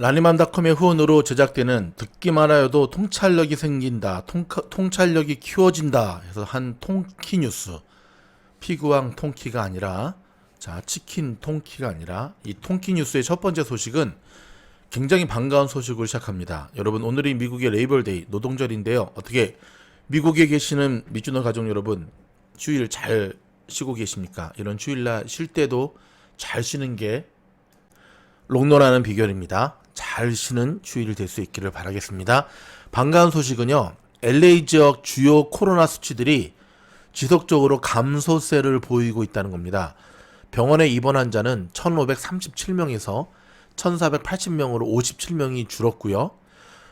라니맘닷컴의 후원으로 제작되는 듣기만 하여도 통찰력이 생긴다, 통찰력이 키워진다 해서 한 통키 뉴스, 피구왕 통키가 아니라, 자, 치킨 통키가 아니라 이 통키 뉴스의 첫 번째 소식은 굉장히 반가운 소식으로 시작합니다. 여러분, 오늘이 미국의 레이벌데이 노동절인데요. 어떻게 미국에 계시는 미주너 가족 여러분, 휴일 잘 쉬고 계십니까? 이런 휴일날 쉴 때도 잘 쉬는 게 롱런하는 비결입니다. 잘 쉬는 휴일이 될 수 있기를 바라겠습니다. 반가운 소식은요, LA 지역 주요 코로나 수치들이 지속적으로 감소세를 보이고 있다는 겁니다. 병원에 입원 환자는 1537명에서 1480명으로 57명이 줄었고요.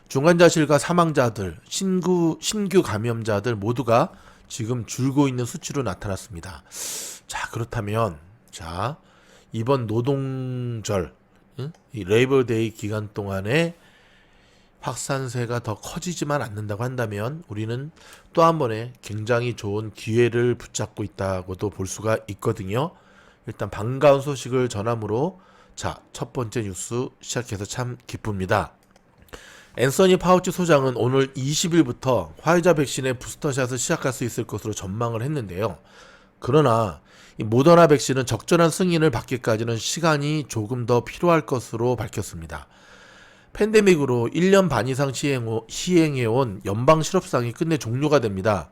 중환자실과 사망자들, 신규 감염자들 모두가 지금 줄고 있는 수치로 나타났습니다. 자, 그렇다면 이번 노동절, 이 레이버데이 기간 동안에 확산세가 더 커지지만 않는다고 한다면 우리는 또 한 번의 굉장히 좋은 기회를 붙잡고 있다고도 볼 수가 있거든요. 일단 반가운 소식을 전함으로 첫 번째 뉴스 시작해서 참 기쁩니다. 앤서니 파우치 소장은 오늘 20일부터 화이자 백신의 부스터샷을 시작할 수 있을 것으로 전망을 했는데요. 그러나 이 모더나 백신은 적절한 승인을 받기까지는 시간이 조금 더 필요할 것으로 밝혔습니다. 팬데믹으로 1년 반 이상 시행해온 연방 실업상이 끝내 종료가 됩니다.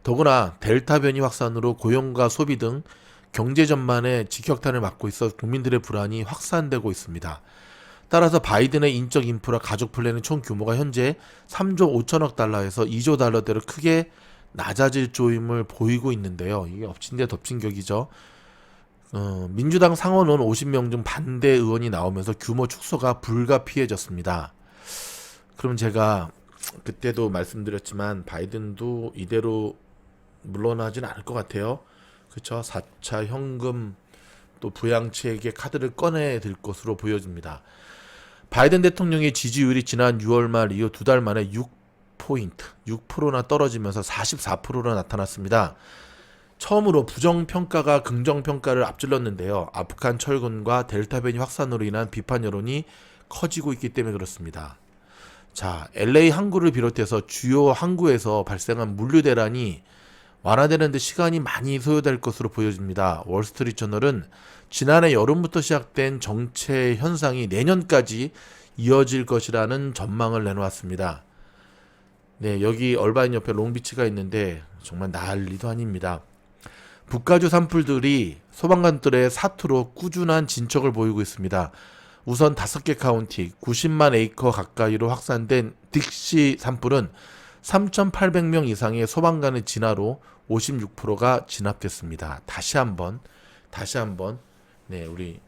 더구나 델타 변이 확산으로 고용과 소비 등 경제 전반에 직격탄을 맞고 있어 국민들의 불안이 확산되고 있습니다. 따라서 바이든의 인적 인프라 가족 플랜의 총 규모가 현재 3조 5천억 달러에서 2조 달러대로 크게 낮아질 조임을 보이고 있는데요. 이게 엎친 데 덮친 격이죠. 민주당 상원은 50명 중 반대 의원이 나오면서 규모 축소가 불가피해졌습니다. 그럼 제가 그때도 말씀드렸지만 바이든도 이대로 물러나진 않을 것 같아요. 그렇죠? 4차 현금 또 부양책의 카드를 꺼내들 것으로 보여집니다. 바이든 대통령의 지지율이 지난 6월 말 이후 2달 만에 6%나 떨어지면서 44%로 나타났습니다. 처음으로 부정평가가 긍정평가를 앞질렀는데요. 아프간 철군과 델타 변이 확산으로 인한 비판 여론이 커지고 있기 때문에 그렇습니다. LA 항구를 비롯해서 주요 항구에서 발생한 물류 대란이 완화되는 데 시간이 많이 소요될 것으로 보여집니다. 월스트리트저널은 지난해 여름부터 시작된 정체 현상이 내년까지 이어질 것이라는 전망을 내놓았습니다. 네, 여기 얼바인 옆에 롱비치가 있는데 정말 난리도 아닙니다. 북가주 산불들이 소방관들의 사투로 꾸준한 진척을 보이고 있습니다. 우선 5개 카운티 90만 에이커 가까이로 확산된 딕시 산불은 3,800명 이상의 소방관의 진화로 56%가 진압됐습니다. 다시 한번 네, 우리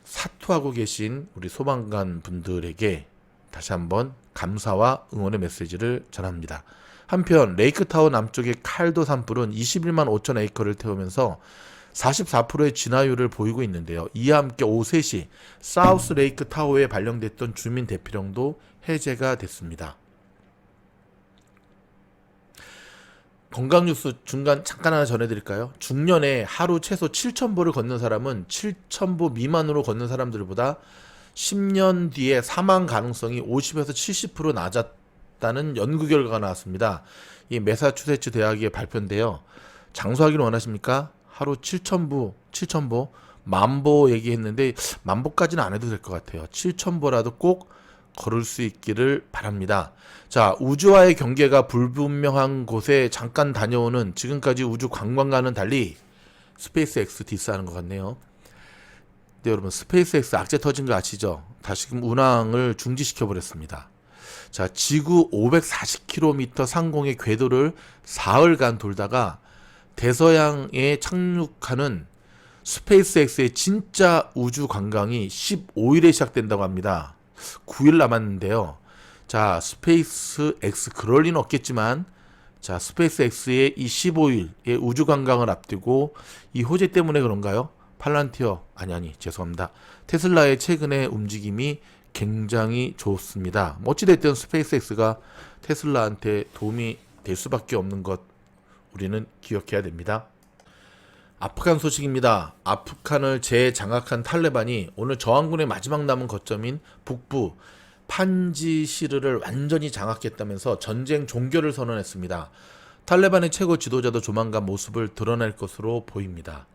사투하고 계신 우리 소방관 분들에게 다시 한번 감사와 응원의 메시지를 전합니다. 한편 레이크타워 남쪽의 칼도 산불은 21만 5천 에이커를 태우면서 44%의 진화율을 보이고 있는데요. 이와 함께 오후 3시 사우스 레이크타워에 발령됐던 주민 대피령도 해제가 됐습니다. 건강뉴스 중간 잠깐 하나 전해드릴까요? 중년에 하루 최소 7,000보를 걷는 사람은 7,000보 미만으로 걷는 사람들보다 10년 뒤에 사망 가능성이 50에서 70% 낮았다는 연구 결과가 나왔습니다. 이 매사추세츠 대학의 발표인데요. 장수하기를 원하십니까? 하루 7,000보, 만보 얘기했는데 만보까지는 안 해도 될 것 같아요. 7,000보라도 꼭 걸을 수 있기를 바랍니다. 우주와의 경계가 불분명한 곳에 잠깐 다녀오는 지금까지 우주 관광과는 달리 스페이스X 디스하는 것 같네요. 네, 여러분, 스페이스X 악재 터진 거 아시죠? 다시금 운항을 중지시켜버렸습니다. 지구 540km 상공의 궤도를 사흘간 돌다가 대서양에 착륙하는 스페이스X의 진짜 우주 관광이 15일에 시작된다고 합니다. 9일 남았는데요. 스페이스X 그럴 리는 없겠지만 스페이스X의 이 15일의 우주 관광을 앞두고 이 호재 때문에 그런가요? 팔란티어 죄송합니다. 테슬라의 최근의 움직임이 굉장히 좋습니다. 어찌됐든 스페이스X가 테슬라한테 도움이 될 수밖에 없는 것 우리는 기억해야 됩니다. 아프간 소식입니다. 아프간을 재장악한 탈레반이 오늘 저항군의 마지막 남은 거점인 북부 판지시르를 완전히 장악했다면서 전쟁 종결을 선언했습니다. 탈레반의 최고 지도자도 조만간 모습을 드러낼 것으로 보입니다.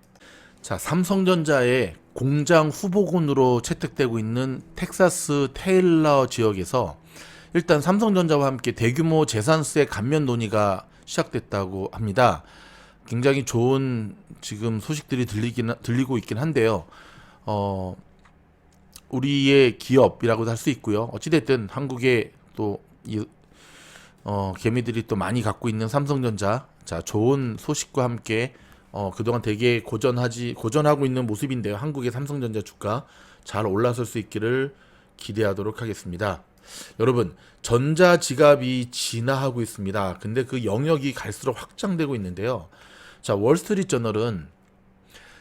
자, 삼성전자의 공장 후보군으로 채택되고 있는 텍사스 테일러 지역에서 일단 삼성전자와 함께 대규모 재산세 감면 논의가 시작됐다고 합니다. 굉장히 좋은 지금 소식들이 들리고 있긴 한데요. 우리의 기업이라고도 할 수 있고요. 어찌됐든 한국의 또 개미들이 또 많이 갖고 있는 삼성전자, 자, 좋은 소식과 함께 그동안 되게 고전하고 있는 모습인데요. 한국의 삼성전자 주가 잘 올라설 수 있기를 기대하도록 하겠습니다. 여러분, 전자지갑이 진화하고 있습니다. 근데 그 영역이 갈수록 확장되고 있는데요. 자, 월스트리트저널은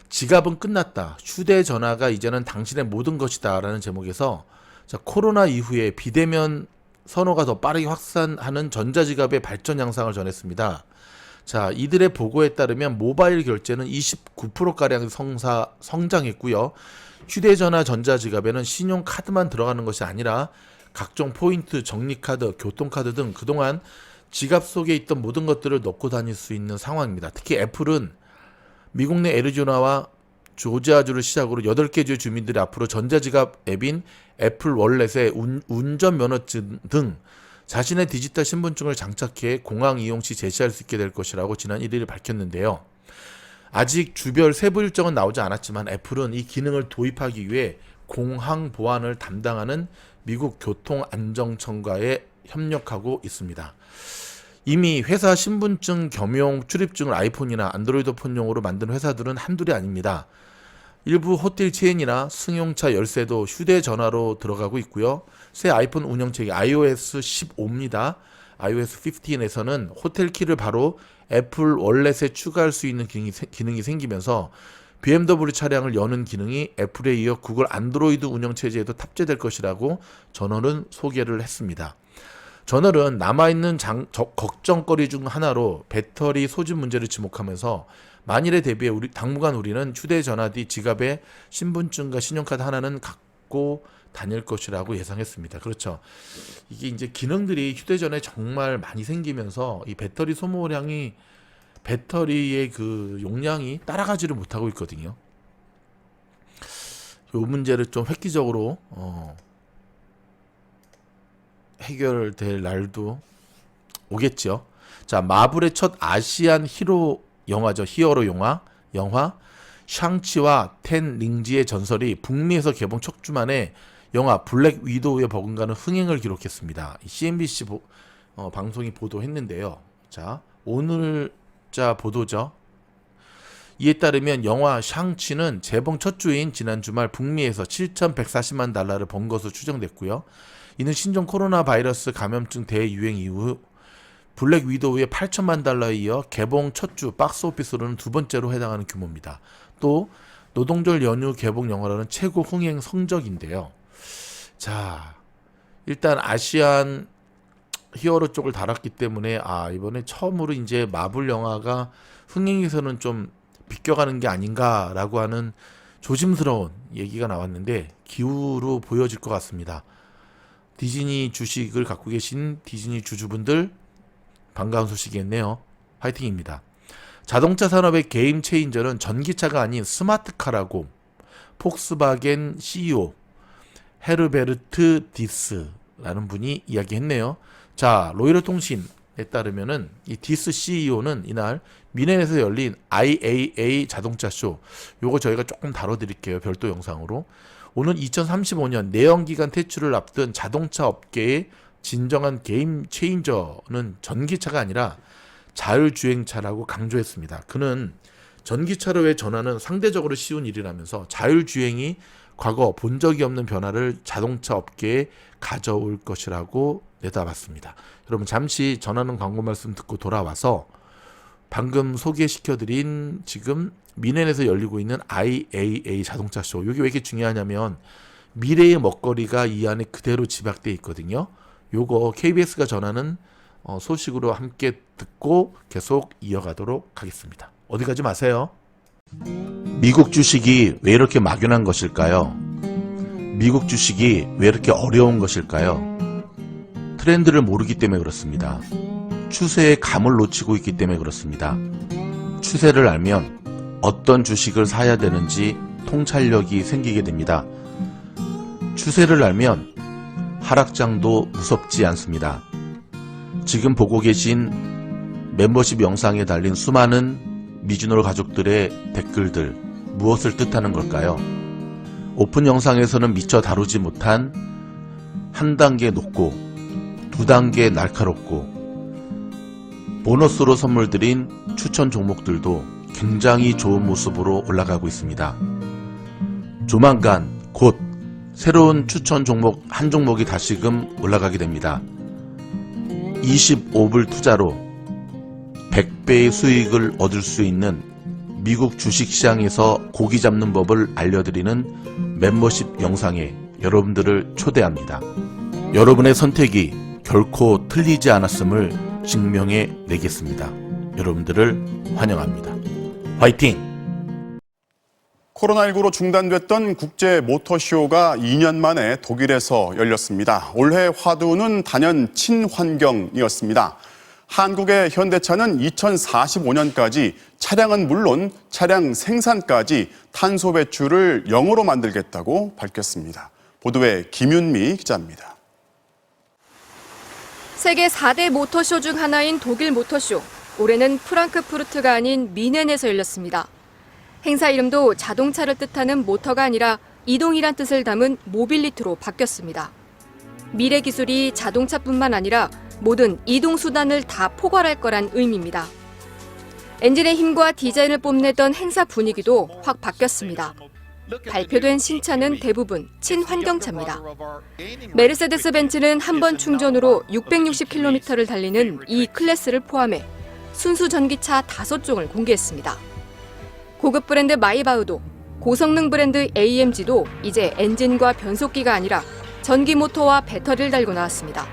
지갑은 끝났다. 휴대전화가 이제는 당신의 모든 것이다. 라는 제목에서 자, 코로나 이후에 비대면 선호가 더 빠르게 확산하는 전자지갑의 발전 양상을 전했습니다. 자, 이들의 보고에 따르면 모바일 결제는 29%가량 성장했고요. 휴대전화 전자지갑에는 신용카드만 들어가는 것이 아니라 각종 포인트, 적립카드, 교통카드 등 그동안 지갑 속에 있던 모든 것들을 넣고 다닐 수 있는 상황입니다. 특히 애플은 미국 내 애리조나와 조지아주를 시작으로 8개 주의 주민들이 앞으로 전자지갑 앱인 애플 월렛에 운전면허증 등 자신의 디지털 신분증을 장착해 공항 이용 시 제시할 수 있게 될 것이라고 지난 1일 밝혔는데요. 아직 주별 세부 일정은 나오지 않았지만 애플은 이 기능을 도입하기 위해 공항 보안을 담당하는 미국 교통안전청과에 협력하고 있습니다. 이미 회사 신분증 겸용 출입증을 아이폰이나 안드로이드 폰용으로 만든 회사들은 한둘이 아닙니다. 일부 호텔 체인이나 승용차 열쇠도 휴대전화로 들어가고 있고요. 새 아이폰 운영체계 iOS 15입니다. iOS 15에서는 호텔 키를 바로 애플 월렛에 추가할 수 있는 기능이 생기면서 BMW 차량을 여는 기능이 애플에 이어 구글 안드로이드 운영체제에도 탑재될 것이라고 저널은 소개를 했습니다. 저널은 남아있는 걱정거리 중 하나로 배터리 소진 문제를 지목하면서 만일에 대비해 당분간 우리는 휴대전화 뒤 지갑에 신분증과 신용카드 하나는 갖고 다닐 것이라고 예상했습니다. 그렇죠. 이게 이제 기능들이 휴대전화에 정말 많이 생기면서 이 배터리 소모량이 배터리의 그 용량이 따라가지를 못하고 있거든요. 이 문제를 좀 획기적으로 해결될 날도 오겠죠. 자, 마블의 첫 아시안 히어로 영화죠. 히어로 영화 샹치와 텐 링지의 전설이 북미에서 개봉 첫 주 만에 영화 블랙 위도우에 버금가는 흥행을 기록했습니다. CNBC 방송이 보도했는데요. 자, 오늘자 보도죠. 이에 따르면 영화 샹치는 재봉 첫 주인 지난 주말 북미에서 7,140만 달러를 번 것으로 추정됐고요. 이는 신종 코로나 바이러스 감염증 대유행 이후 블랙 위도우의 8천만 달러에 이어 개봉 첫 주 박스 오피스로는 두 번째로 해당하는 규모입니다. 또 노동절 연휴 개봉 영화로는 최고 흥행 성적인데요. 자, 일단 아시안 히어로 쪽을 달았기 때문에 이번에 처음으로 이제 마블 영화가 흥행에서는 좀 비껴가는 게 아닌가라고 하는 조심스러운 얘기가 나왔는데 기우로 보여질 것 같습니다. 디즈니 주식을 갖고 계신 디즈니 주주분들 반가운 소식이겠네요. 화이팅입니다. 자동차 산업의 게임 체인저는 전기차가 아닌 스마트카라고 폭스바겐 CEO 헤르베르트 디스라는 분이 이야기했네요. 자, 로이터 통신에 따르면은 이 디스 CEO는 이날 미넨에서 열린 IAA 자동차 쇼, 요거 저희가 조금 다뤄드릴게요. 별도 영상으로. 오는 2035년 내연기관 퇴출을 앞둔 자동차 업계의 진정한 게임 체인저는 전기차가 아니라 자율주행차라고 강조했습니다. 그는 전기차로의 전환은 상대적으로 쉬운 일이라면서 자율주행이 과거 본 적이 없는 변화를 자동차 업계에 가져올 것이라고 내다봤습니다. 여러분 잠시 전하는 광고 말씀 듣고 돌아와서 방금 소개시켜드린 지금 미넨에서 열리고 있는 IAA 자동차 쇼, 이게 왜 이렇게 중요하냐면 미래의 먹거리가 이 안에 그대로 집약되어 있거든요. 요거 KBS가 전하는 소식으로 함께 듣고 계속 이어가도록 하겠습니다. 어디 가지 마세요. 미국 주식이 왜 이렇게 막연한 것일까요? 미국 주식이 왜 이렇게 어려운 것일까요? 트렌드를 모르기 때문에 그렇습니다. 추세의 감을 놓치고 있기 때문에 그렇습니다. 추세를 알면 어떤 주식을 사야 되는지 통찰력이 생기게 됩니다. 추세를 알면 하락장도 무섭지 않습니다. 지금 보고 계신 멤버십 영상에 달린 수많은 미주노 가족들의 댓글들, 무엇을 뜻하는 걸까요? 오픈 영상에서는 미처 다루지 못한 한 단계 높고 두 단계 날카롭고 보너스로 선물 드린 추천 종목들도 굉장히 좋은 모습으로 올라가고 있습니다. 조만간 곧 새로운 추천 종목 한 종목이 다시금 올라가게 됩니다. 25불 투자로 100배의 수익을 얻을 수 있는 미국 주식시장에서 고기 잡는 법을 알려드리는 멤버십 영상에 여러분들을 초대합니다. 여러분의 선택이 결코 틀리지 않았음을 증명해 내겠습니다. 여러분들을 환영합니다. 화이팅! 코로나19로 중단됐던 국제 모터쇼가 2년 만에 독일에서 열렸습니다. 올해 화두는 단연 친환경이었습니다. 한국의 현대차는 2045년까지 차량은 물론 차량 생산까지 탄소 배출을 0으로 만들겠다고 밝혔습니다. 보도에 김윤미 기자입니다. 세계 4대 모터쇼 중 하나인 독일 모터쇼. 올해는 프랑크푸르트가 아닌 미넨에서 열렸습니다. 행사 이름도 자동차를 뜻하는 모터가 아니라 이동이란 뜻을 담은 모빌리티로 바뀌었습니다. 미래 기술이 자동차뿐만 아니라 모든 이동수단을 다 포괄할 거란 의미입니다. 엔진의 힘과 디자인을 뽐내던 행사 분위기도 확 바뀌었습니다. 발표된 신차는 대부분 친환경차입니다. 메르세데스 벤츠는 한 번 충전으로 660km를 달리는 이 클래스를 포함해 순수 전기차 5종을 공개했습니다. 고급 브랜드 마이바흐도, 고성능 브랜드 AMG도 이제 엔진과 변속기가 아니라 전기 모터와 배터리를 달고 나왔습니다.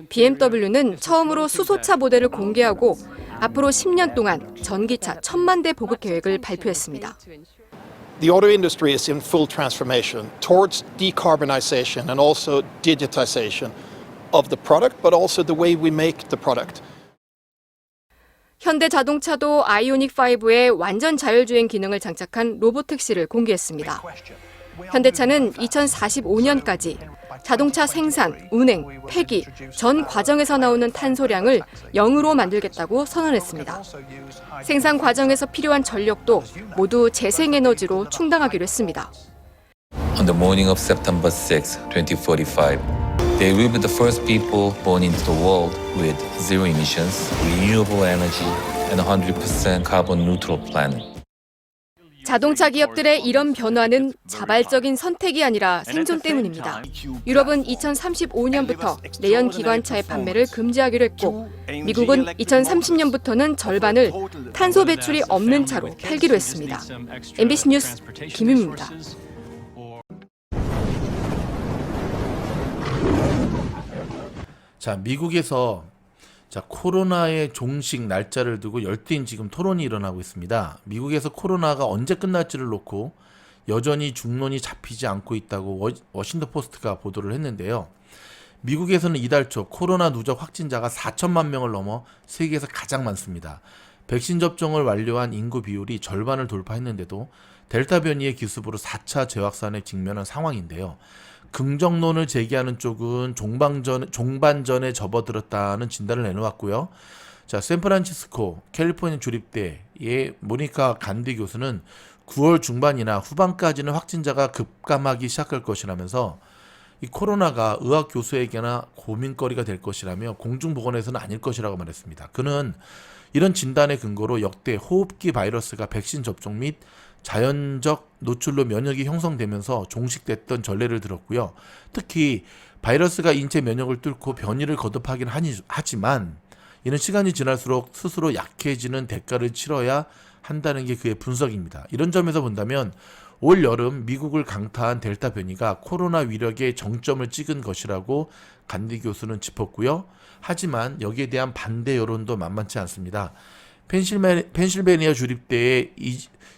BMW는 처음으로 수소차 모델을 공개하고 앞으로 10년 동안 전기차 1000만 대 보급 계획을 발표했습니다. The auto industry is in full transformation towards decarbonization and also digitization of the product, but also the way we make the product. 현대자동차도 아이오닉5에 완전 자율주행 기능을 장착한 로보택시를 공개했습니다. 현대차는 2045년까지 자동차 생산, 운행, 폐기, 전 과정에서 나오는 탄소량을 0으로 만들겠다고 선언했습니다. 생산 과정에서 필요한 전력도 모두 재생에너지로 충당하기로 했습니다. On the morning of September 6, 2045, they will be the first people born into the world with zero emissions, renewable energy, and 100% carbon neutral planet. 자동차 기업들의 이런 변화는 자발적인 선택이 아니라 생존 때문입니다. 유럽은 2035년부터 내연 기관차의 판매를 금지하기로 했고, 미국은 2030년부터는 절반을 탄소 배출이 없는 차로 팔기로 했습니다. MBC 뉴스 김윤미입니다. 자, 미국에서 코로나의 종식 날짜를 두고 열띤 지금 토론이 일어나고 있습니다. 미국에서 코로나가 언제 끝날지를 놓고 여전히 중론이 잡히지 않고 있다고 워싱턴 포스트가 보도를 했는데요. 미국에서는 이달 초 코로나 누적 확진자가 4천만 명을 넘어 세계에서 가장 많습니다. 백신 접종을 완료한 인구 비율이 절반을 돌파했는데도 델타 변이의 기습으로 4차 재확산에 직면한 상황인데요. 긍정론을 제기하는 쪽은 종반전에 접어들었다는 진단을 내놓았고요. 자, 샌프란시스코 캘리포니아 주립대의 모니카 간디 교수는 9월 중반이나 후반까지는 확진자가 급감하기 시작할 것이라면서 이 코로나가 의학 교수에게나 고민거리가 될 것이라며 공중보건에서는 아닐 것이라고 말했습니다. 그는 이런 진단의 근거로 역대 호흡기 바이러스가 백신 접종 및 자연적 노출로 면역이 형성되면서 종식됐던 전례를 들었고요. 특히 바이러스가 인체 면역을 뚫고 변이를 거듭하긴 하지만 이는 시간이 지날수록 스스로 약해지는 대가를 치러야 한다는 게 그의 분석입니다. 이런 점에서 본다면 올 여름 미국을 강타한 델타 변이가 코로나 위력의 정점을 찍은 것이라고 간디 교수는 짚었고요. 하지만 여기에 대한 반대 여론도 만만치 않습니다. 펜실베니아 주립대의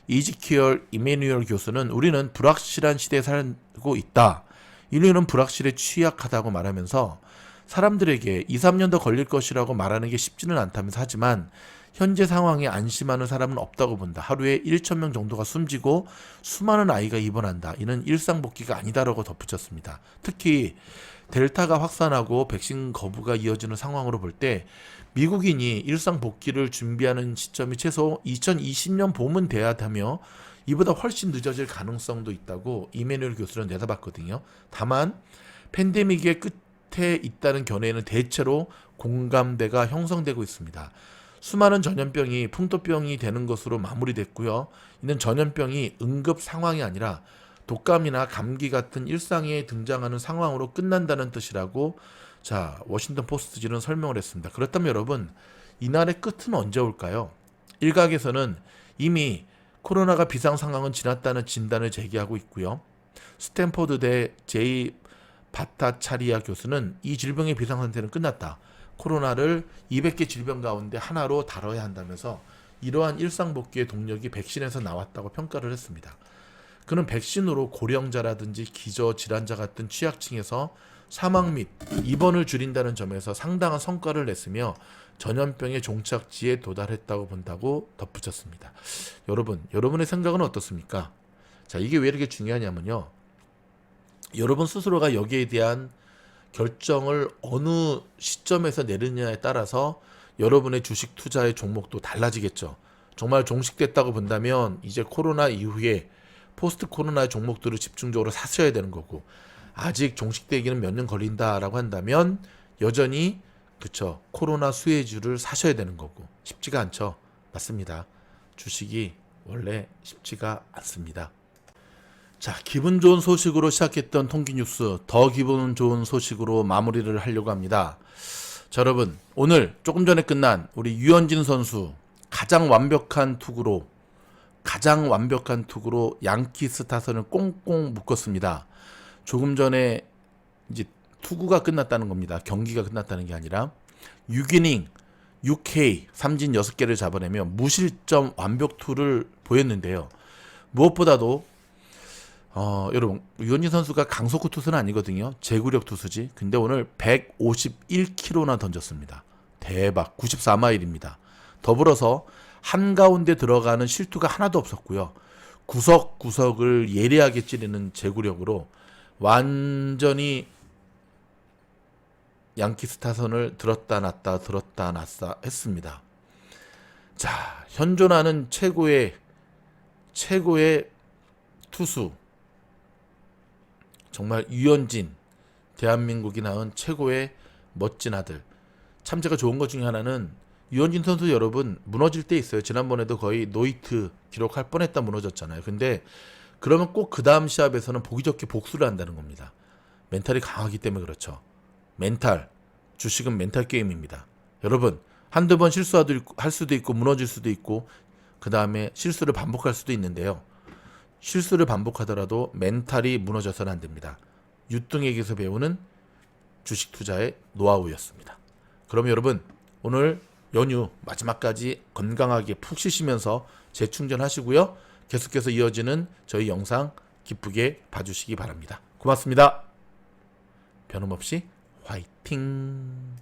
이지키얼 이메뉴얼 교수는 우리는 불확실한 시대에 살고 있다. 인류는 불확실에 취약하다고 말하면서 사람들에게 2, 3년 더 걸릴 것이라고 말하는 게 쉽지는 않다면서 하지만 현재 상황에 안심하는 사람은 없다고 본다. 하루에 1,000명 정도가 숨지고 수많은 아이가 입원한다. 이는 일상복귀가 아니다라고 덧붙였습니다. 특히 델타가 확산하고 백신 거부가 이어지는 상황으로 볼 때 미국인이 일상복귀를 준비하는 시점이 최소 2020년 봄은 돼야 하며 이보다 훨씬 늦어질 가능성도 있다고 이메뉴얼 교수는 내다봤거든요. 다만 팬데믹의 끝에 있다는 견해에는 대체로 공감대가 형성되고 있습니다. 수많은 전염병이 풍토병이 되는 것으로 마무리됐고요. 이는 전염병이 응급 상황이 아니라 독감이나 감기 같은 일상에 등장하는 상황으로 끝난다는 뜻이라고 워싱턴 포스트지는 설명을 했습니다. 그렇다면 여러분, 이날의 끝은 언제 올까요? 일각에서는 이미 코로나가 비상 상황은 지났다는 진단을 제기하고 있고요. 스탠포드대 제이 바타차리아 교수는 이 질병의 비상 상태는 끝났다. 코로나를 200개 질병 가운데 하나로 다뤄야 한다면서 이러한 일상복귀의 동력이 백신에서 나왔다고 평가를 했습니다. 그는 백신으로 고령자라든지 기저질환자 같은 취약층에서 사망 및 입원을 줄인다는 점에서 상당한 성과를 냈으며 전염병의 종착지에 도달했다고 본다고 덧붙였습니다. 여러분의 생각은 어떻습니까? 이게 왜 이렇게 중요하냐면요. 여러분 스스로가 여기에 대한 결정을 어느 시점에서 내리느냐에 따라서 여러분의 주식 투자의 종목도 달라지겠죠. 정말 종식됐다고 본다면 이제 코로나 이후에 포스트 코로나의 종목들을 집중적으로 사셔야 되는 거고, 아직 종식되기는 몇 년 걸린다라고 한다면 여전히 코로나 수혜주를 사셔야 되는 거고, 쉽지가 않죠. 맞습니다. 주식이 원래 쉽지가 않습니다. 기분 좋은 소식으로 시작했던 통기뉴스, 더 기분 좋은 소식으로 마무리를 하려고 합니다. 여러분, 오늘 조금 전에 끝난 우리 유현진 선수 가장 완벽한 투구로 양키스 타선을 꽁꽁 묶었습니다. 조금 전에 이제 투구가 끝났다는 겁니다. 경기가 끝났다는 게 아니라 6이닝 6K 삼진 6개를 잡아내며 무실점 완벽투를 보였는데요. 무엇보다도 여러분, 유현진 선수가 강속구 투수는 아니거든요. 제구력 투수지. 근데 오늘 151km나 던졌습니다. 대박. 94마일입니다. 더불어서 한가운데 들어가는 실투가 하나도 없었고요. 구석구석을 예리하게 찌르는 제구력으로 완전히 양키스 타선을 들었다 놨다 했습니다. 현존하는 최고의 투수, 정말 유현진, 대한민국이 낳은 최고의 멋진 아들. 참 제가 좋은 것 중에 하나는 유현진 선수 여러분 무너질 때 있어요. 지난번에도 거의 노히트 기록할 뻔했다 무너졌잖아요. 근데 그러면 꼭 그 다음 시합에서는 보기 좋게 복수를 한다는 겁니다. 멘탈이 강하기 때문에 그렇죠. 주식은 멘탈 게임입니다. 여러분, 한두 번 실수할 수도 있고 무너질 수도 있고 그 다음에 실수를 반복할 수도 있는데요. 실수를 반복하더라도 멘탈이 무너져서는 안 됩니다. 유뚱에게서 배우는 주식 투자의 노하우였습니다. 그럼 여러분, 오늘 연휴 마지막까지 건강하게 푹 쉬시면서 재충전하시고요. 계속해서 이어지는 저희 영상 기쁘게 봐주시기 바랍니다. 고맙습니다. 변함없이 화이팅!